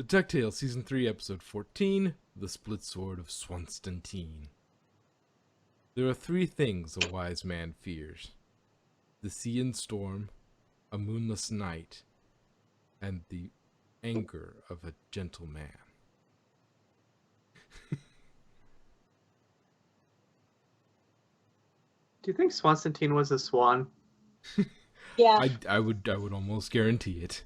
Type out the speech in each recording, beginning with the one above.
DuckTales Season 3, Episode 14, The Split Sword of Swastantine. There are three things a wise man fears: the sea and storm, a moonless night, and the anger of a gentle man. Do you think Swastantine was a swan? Yeah. I would almost guarantee it,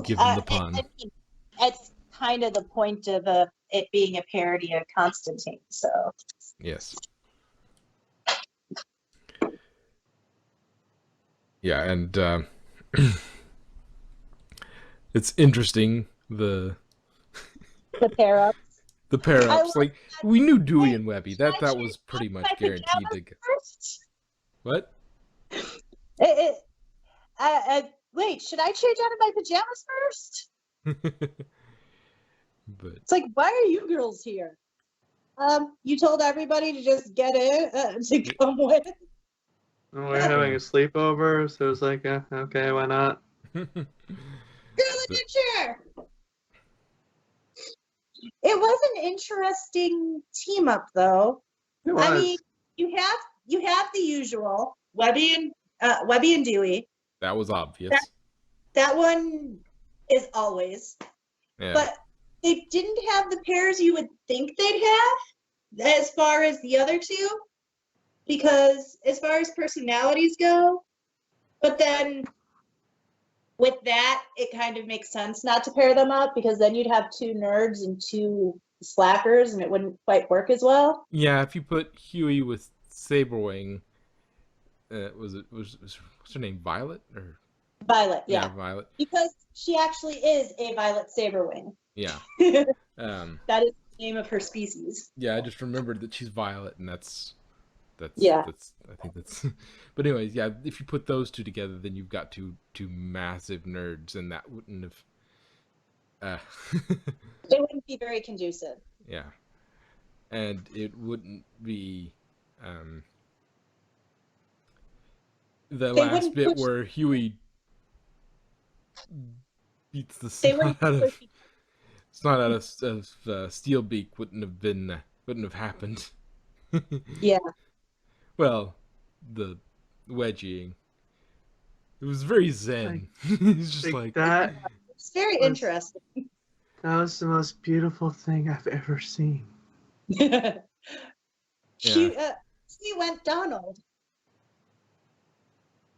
given the pun. I mean, it's kind of the point of it being a parody of Constantine, so. Yes. Yeah, and it's interesting, the pair-ups. The pair-ups. Like, we knew Dewey Hey, and Webby. That was pretty much guaranteed to get. First? What? Wait, should I change out of my pajamas first? But it's like, why are you girls here? You told everybody to just get in to come with. We're having a sleepover, so it's like, okay, why not? Girl in your chair. It was an interesting team up, though. It was. I mean, you have the usual Webby and Dewey. that was obvious. That one is always. Yeah. But they didn't have the pairs you would think they'd have as far as the other two, because as far as personalities go, but then with that, it kind of makes sense not to pair them up, because then you'd have two nerds and two slackers, and it wouldn't quite work as well. Yeah, if you put Huey with Saberwing, what's her name, Violet? Or Violet, yeah. Violet. Because she actually is a Violet Saberwing. Yeah. That is the name of her species. Yeah, I just remembered that she's Violet, and that's yeah. I think that's. But anyways, yeah, if you put those two together, then you've got two massive nerds, and that wouldn't have. It wouldn't be very conducive. Yeah, and it wouldn't be. The last bit where Huey beats the snot out of Steelbeak wouldn't have happened. Yeah. Well, the wedging. It was very zen. It's just like that. It's very interesting. That was the most beautiful thing I've ever seen. She went Donald.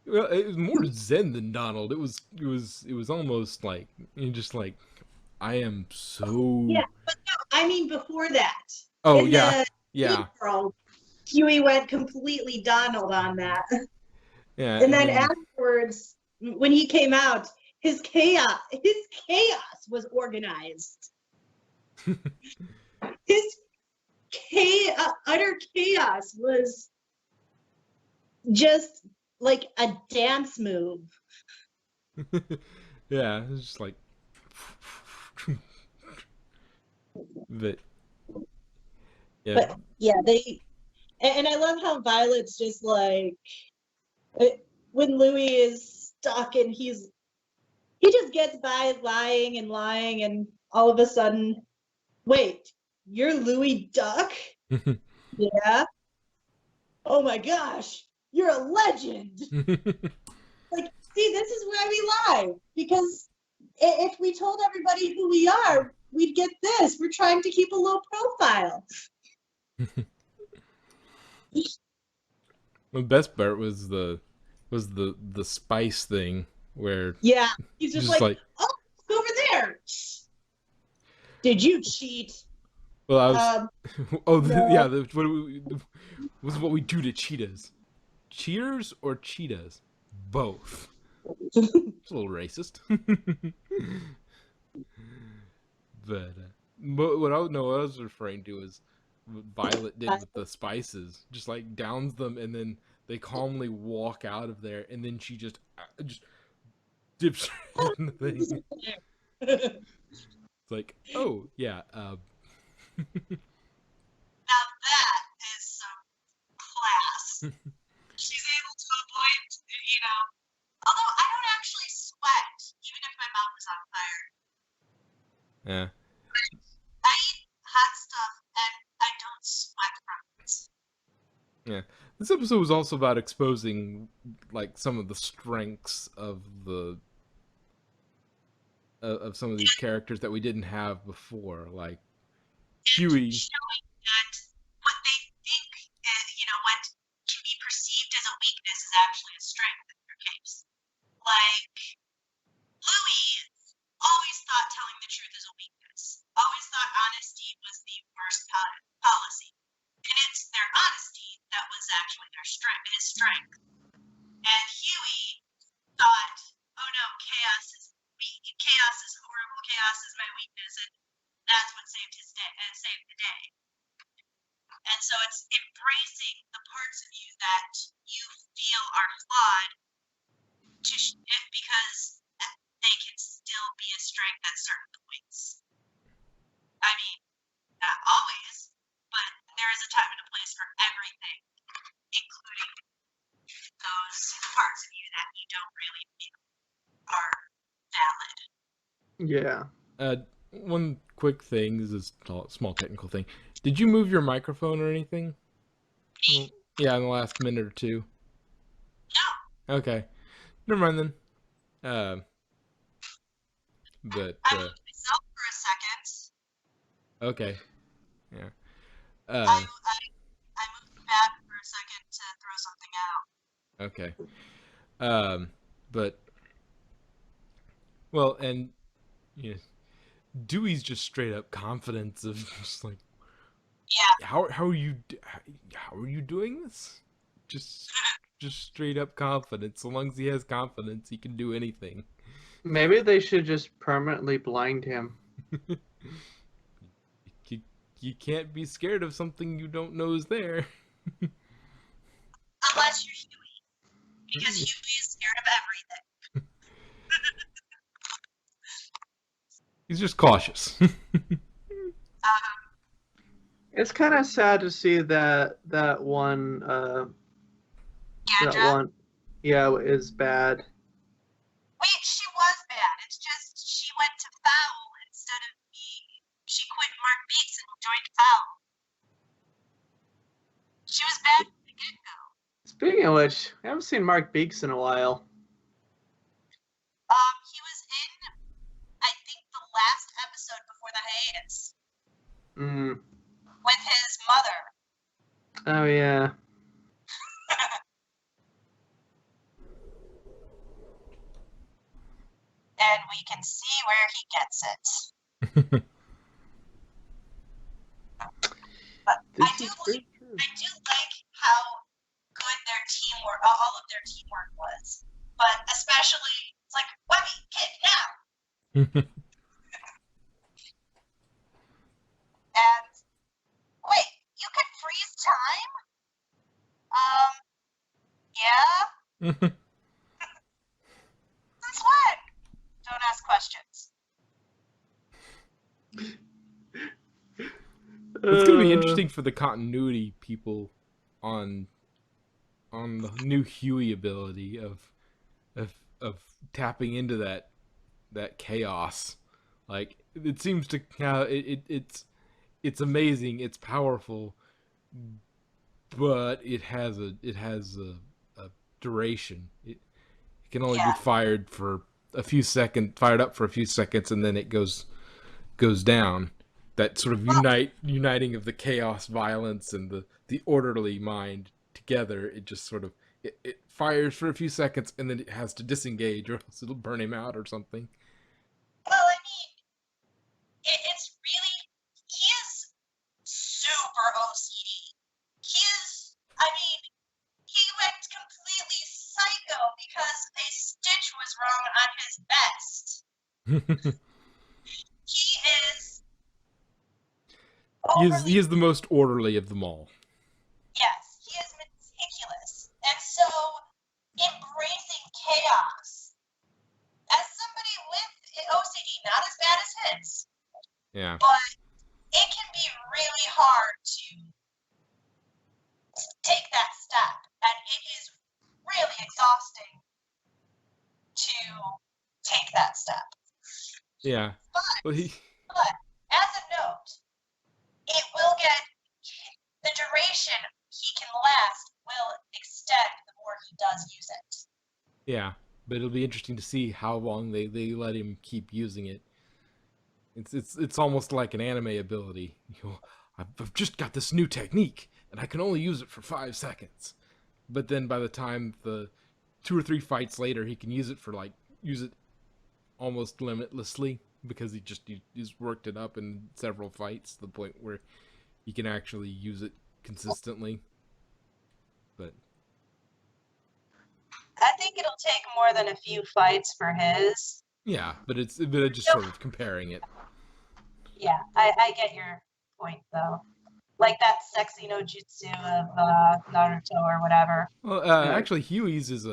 Well, it was more zen than Donald. It was almost like, just like, I am so. Yeah, but no, I mean before that. Oh yeah. World, Huey went completely Donald on that. Yeah. And then afterwards, when he came out, his chaos was organized. His utter chaos was just like a dance move. Yeah, it's just like. But yeah, and I love how Violet's just like, when Louis is stuck and he just gets by lying, and all of a sudden, wait, you're Louis Duck? Yeah. Oh my gosh, you're a legend. Like, see, this is why we lie, because if we told everybody who we are, we'd get this. We're trying to keep a low profile. The best part was the spice thing, where he's just like, oh, it's over there. Did you cheat? Well, I was what we do to cheetahs. Cheers or cheetahs? Both. It's a little racist. But what I was referring to is what Violet did with the spices. Just like downs them, and then they calmly walk out of there, and then she just dips in the thing. It's like, oh yeah. Now that is some class. She's able to avoid, although I don't actually sweat, even if my mouth is on fire. Yeah. I eat hot stuff and I don't sweat from it. Yeah. This episode was also about exposing like some of the strengths of the of some of these characters that we didn't have before, like Huey. Showing that what they think, what can be perceived as a weakness is actually a strength in their case. Like, Louis always thought telling the truth is a weakness. Always thought honesty was the worst policy. And it's their honesty that was actually his strength. And Huey thought, oh no, chaos is horrible, chaos is my weakness, and that's what saved the day. And so it's embracing the parts of you that you feel are flawed because they can still be a strength at certain points. I mean, not always, but there is a time and a place for everything, including those parts of you that you don't really feel are valid. Yeah. One quick thing, this is a small technical thing. Did you move your microphone or anything? Yeah, in the last minute or two. No. Okay. Never mind then. But I moved myself for a second. okay. Yeah. I moved back for a second to throw something out. Okay. But well, and you know, Dewey's just straight up confidence of just like, Yeah. how are you doing this? Just straight up confidence. So long as he has confidence, he can do anything. Maybe they should just permanently blind him. You can't be scared of something you don't know is there. Unless you're Huey, because Huey is scared of everything. He's just cautious. It's kind of sad to see that one is bad. Wait, she was bad. It's just she went to foul instead of she quit Mark Beats and joined foul. She was bad from the get-go. Speaking of which, I haven't seen Mark Beeks in a while. He was in, I think, the last episode before the hiatus. With his mother. Oh, yeah. And we can see where he gets it. But I do like how good their teamwork, all of their teamwork was. But especially, it's like, Webby, kick now! And, wait, you can freeze time? Yeah? Since when? Don't ask questions. It's gonna be interesting for the continuity people on the new Huey ability of tapping into that chaos. Like, it seems to it's amazing, it's powerful, but it has a duration. It can only be fired up for a few seconds, and then it goes down. That sort of uniting of the chaos, violence, and the orderly mind together, it just sort of it fires for a few seconds, and then it has to disengage, or else it'll burn him out or something. Well, I mean, it's really, he is super OCD. He went completely psycho because a stitch was wrong on his vest. He is the most orderly of them all. Yes, he is meticulous. And so, embracing chaos. As somebody with OCD, not as bad as his. Yeah. But it can be really hard to take that step. And it is really exhausting to take that step. Yeah. But duration he can last will extend the more he does use it. Yeah, but it'll be interesting to see how long they let him keep using it. It's almost like an anime ability. I've just got this new technique, and I can only use it for 5 seconds. But then by the time the 2 or 3 fights later, he can use it almost limitlessly because he's worked it up in several fights to the point where he can actually use it consistently. But I think it'll take more than a few fights for his. yeah, but it's just sort of comparing it. Yeah, I get your point though. Like that sexy no jutsu of Naruto or whatever. Well, actually, Huey's is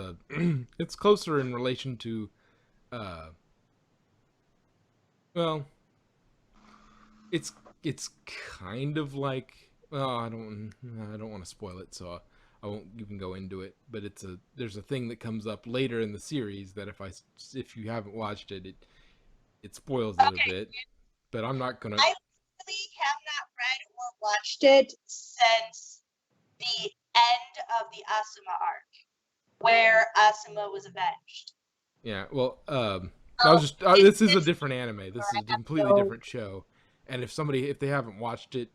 it's closer in relation to, well, it's kind of like, well, I don't want to spoil it, so I won't even go into it. But there's a thing that comes up later in the series that if you haven't watched it, it spoils it a bit. But I'm not gonna. I really have not read or watched it since the end of the Asuma arc, where Asuma was avenged. Yeah, well, I was just this is a different anime. This is a completely different show, and if they haven't watched it,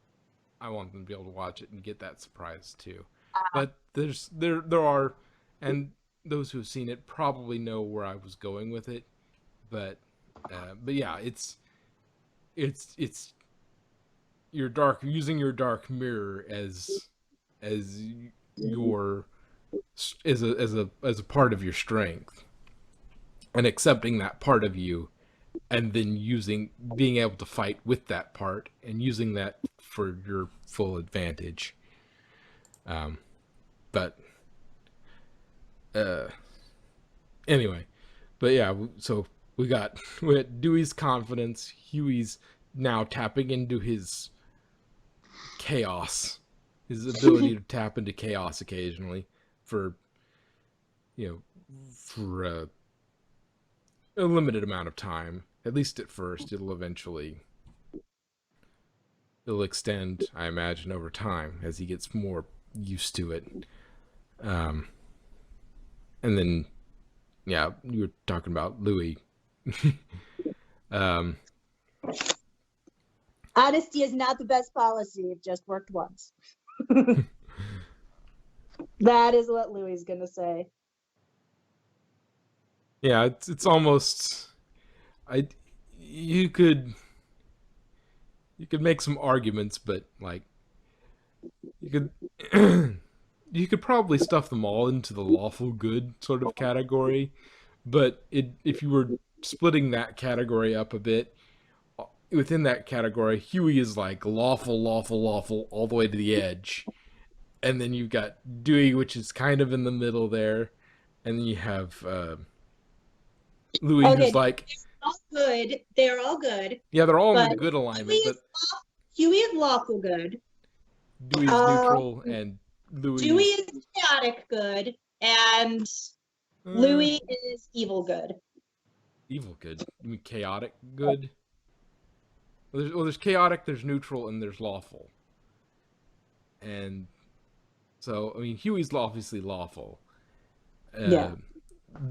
I want them to be able to watch it and get that surprise too. But there are, and those who have seen it probably know where I was going with it, but yeah, it's using your dark mirror as your as a part of your strength, and accepting that part of you, and then being able to fight with that part and using that for your full advantage. But anyway, but yeah, so we got Dewey's confidence. Huey's now tapping into his chaos, his ability to tap into chaos occasionally for a limited amount of time. At least at first, it'll extend, I imagine, over time as he gets more used to it. And then, yeah, you were talking about Louis. Honesty is not the best policy. It just worked once. That is what Louis is gonna say. Yeah, it's almost you could make some arguments, but like you could probably stuff them all into the lawful good sort of category, but if you were splitting that category up a bit, within that category, Huey is like lawful all the way to the edge, and then you've got Dewey, which is kind of in the middle there, and then you have Louis, who's like all good. They're all good. Yeah, they're all in the good alignment, but Huey is lawful good. Dewey's neutral, and Dewey is chaotic good, and Louis is evil good. Evil good? You mean chaotic good? Well, there's chaotic, there's neutral, and there's lawful. And so, I mean, Huey's obviously lawful. Yeah.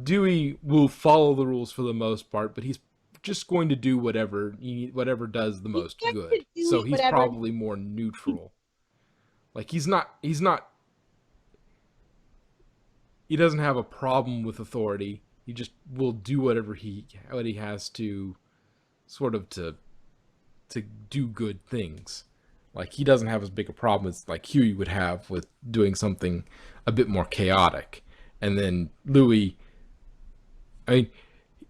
Dewey will follow the rules for the most part, but he's just going to do whatever does the most good. So he's probably more neutral. Like he doesn't have a problem with authority. He just will do whatever he has to, sort of to do good things. Like he doesn't have as big a problem as like Huey would have with doing something a bit more chaotic. And then Louis, I mean,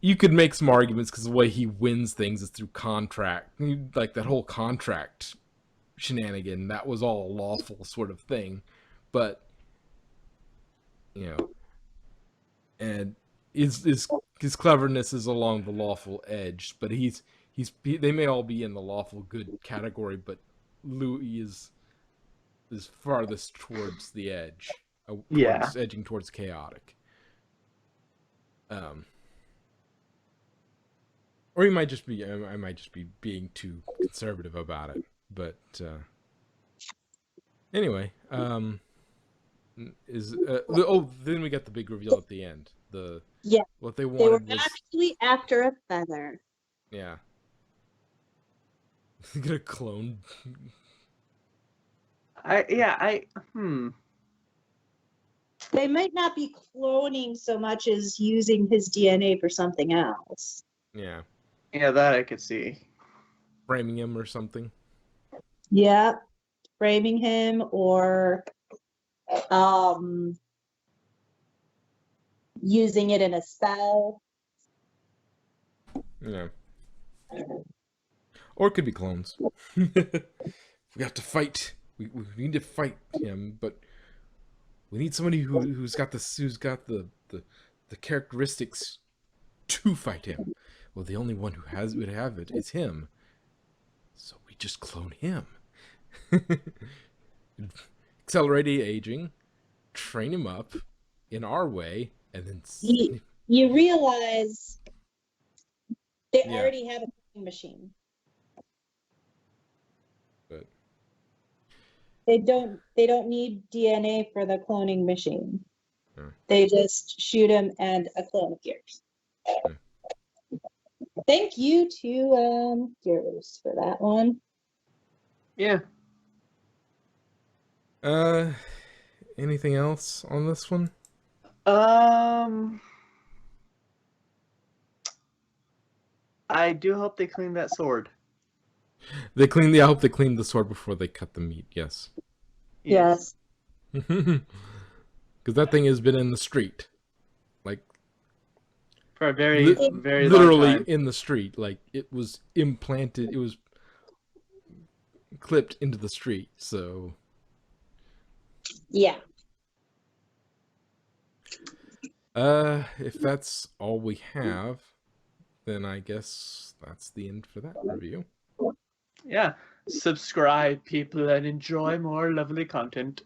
you could make some arguments because the way he wins things is through contract. Like that whole contract shenanigan, that was all a lawful sort of thing. But, and his cleverness is along the lawful edge. But they may all be in the lawful good category, but Louis is farthest towards the edge. Edging towards chaotic. Or I might just be being too conservative about it, but Anyway, then we got the big reveal at the end. Yeah, What they they were wanted was, actually after a feather. yeah. Gonna clone. They might not be cloning so much as using his DNA for something else. Yeah. Yeah, that I could see. Framing him or something. Yeah, framing him or using it in a spell. Yeah. Or it could be clones. We have to fight. We need to fight him, but we need somebody who's got the characteristics to fight him. Well, the only one who would have it is him. So we just clone him. Accelerate aging, train him up in our way, and then You realize they Yeah. already have a cloning machine. But They don't need DNA for the cloning machine. Hmm. They just shoot him and a clone appears. Thank you to Gears for that one. Yeah. Anything else on this one? I do hope they clean that sword. I hope they cleaned the sword before they cut the meat. Yes. Yes. Because that thing has been in the street, like For a very, very literally long time. in the street. Like it was implanted. It was clipped into the street. So Yeah. if that's all we have, then I guess that's the end for that review. Yeah. Subscribe, people, and enjoy more lovely content.